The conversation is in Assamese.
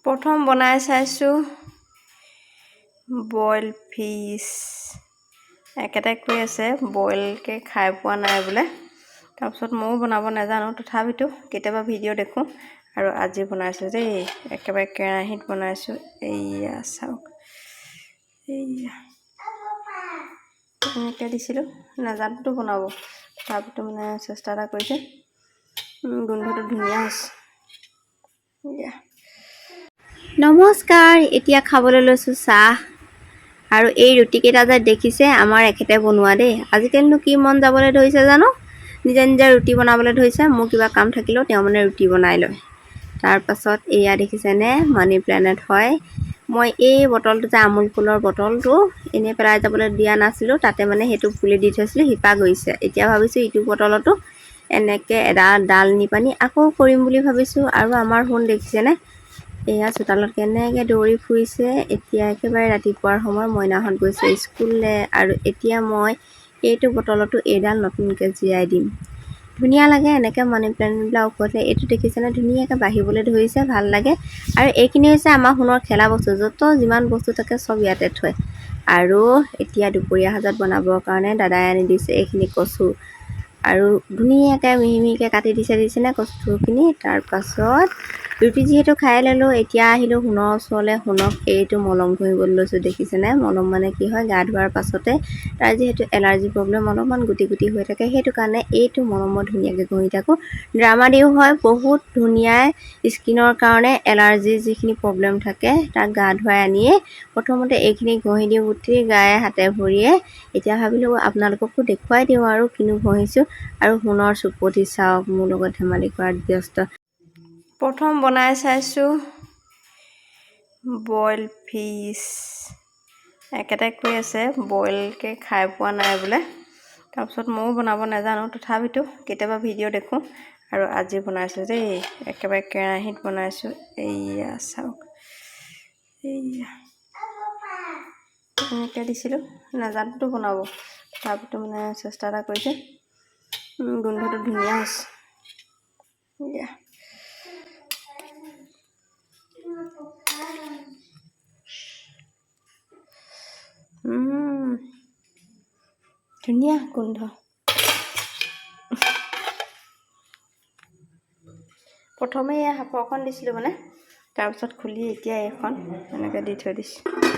প্ৰথম বনাই চাইছোঁ বইল ফিছ। একেটাই কৈ আছে বইলকৈ খাই পোৱা নাই বোলে। তাৰপিছত ময়ো বনাব নাজানো, তথাপিতো কেতিয়াবা ভিডিঅ' দেখোঁ আৰু আজি বনাইছোঁ দেই। একেবাৰে কেৰাহীত বনাইছোঁ। এইয়া চাওক, এইয়া এনেকৈ দিছিলোঁ। নাজানোতো বনাব, তথাপিতো মানে চেষ্টা এটা কৰিছে। গোন্ধটো ধুনীয়া হৈছে। নমস্কাৰ, এতিয়া খাবলৈ লৈছোঁ চাহ আৰু এই ৰুটিকেইটা যে দেখিছে আমাৰ এখেতে বনোৱা দেই। আজিকালিনো কি মন যাবলৈ ধৰিছে জানো, নিজে নিজে ৰুটি বনাবলৈ ধৰিছে। মোৰ কিবা কাম থাকিলেও তেওঁ মানে ৰুটি বনাই লয়। তাৰপাছত এয়া দেখিছেনে মানি প্লেনেট হয়। মই এই বটলটো যে আমুল ফুলৰ বটলটো এনেই পেলাই যাবলৈ দিয়া নাছিলোঁ, তাতে মানে সেইটো পুলি দি থৈছিলোঁ, শিপা গৈছে। এতিয়া ভাবিছোঁ ইটো বটলতো এনেকৈ এডাল ডাল নি পানি আকৌ কৰিম বুলি ভাবিছোঁ। আৰু আমাৰ সোণ দেখিছেনে, এয়া চোতালত কেনেকৈ দৌৰি ফুৰিছে। এতিয়া একেবাৰে ৰাতিপুৱাৰ সময়, মইনাহঁত গৈছে স্কুললৈ। আৰু এতিয়া মই এইটো বটলতো এইডাল নতুনকৈ জীয়াই দিম। ধুনীয়া লাগে এনেকৈ মানি প্লেণ্টবিলাক ওপৰতে। এইটো দেখিছেনে ধুনীয়াকৈ বাঢ়িবলৈ ধৰিছে, ভাল লাগে। আৰু এইখিনি হৈছে আমাৰ সোণৰ খেলা বস্তু। য'ত যিমান বস্তু থাকে চব ইয়াতে থয়। আৰু এতিয়া দুপৰীয়া সাজত বনাবৰ কাৰণে দাদাই আনি দিছে এইখিনি কচু, আৰু ধুনীয়াকৈ মিহি মিহিকৈ কাটি দিছেনে কচুখিনি। তাৰপাছত ৰুটি যিহেতু খাই ল'লোঁ, এতিয়া আহিলোঁ সোণৰ ওচৰলৈ। সোণক এইটো মলম ঘঁহিবলৈ লৈছোঁ। দেখিছেনে মলম মানে কি হয়, গা ধোৱাৰ পাছতে তাৰ যিহেতু এলাৰ্জি প্ৰব্লেম অলপমান গুটি গুটি হৈ থাকে, সেইটো কাৰণে এইটো মলম মই ধুনীয়াকৈ ঘঁহি থাকোঁ। ড্ৰামা দিও হয়, বহুত ধুনীয়া স্কিনৰ কাৰণে। এলাৰ্জিৰ যিখিনি প্ৰব্লেম থাকে তাক গা ধুৱাই আনিয়ে প্ৰথমতে এইখিনি ঘঁহি দিওঁ গোটেই গায়ে হাতে ভৰিয়ে। এতিয়া ভাবিলোঁ আপোনালোককো দেখুৱাই দিওঁ আৰু কিনো ঘঁহিছোঁ। আৰু সোণৰ চুপতি চাওক, মোৰ লগত ধেমালি কৰাত ব্যস্ত। প্ৰথম বনাই চাইছোঁ বইল ফিছ। একেটাই কৈ আছে বইলকৈ খাই পোৱা নাই বোলে। তাৰপিছত ময়ো বনাব নাজানো, তথাপিতো কেতিয়াবা ভিডিঅ' দেখোঁ আৰু আজি বনাইছোঁ দেই। একেবাৰে কেৰাহীত বনাইছোঁ। এইয়া চাওক, এইয়া এনেকৈ দিছিলোঁ। নাজানোতো বনাব, তথাপিতো মানে চেষ্টা এটা কৰিছে। গোন্ধটো ধুনীয়া হৈছে। এয়া ধুনীয়া গোন্ধ। প্ৰথমে এয়া সাফৰখন দিছিলোঁ মানে, তাৰপিছত খুলি এতিয়া এইখন এনেকৈ দি থৈ দিছোঁ।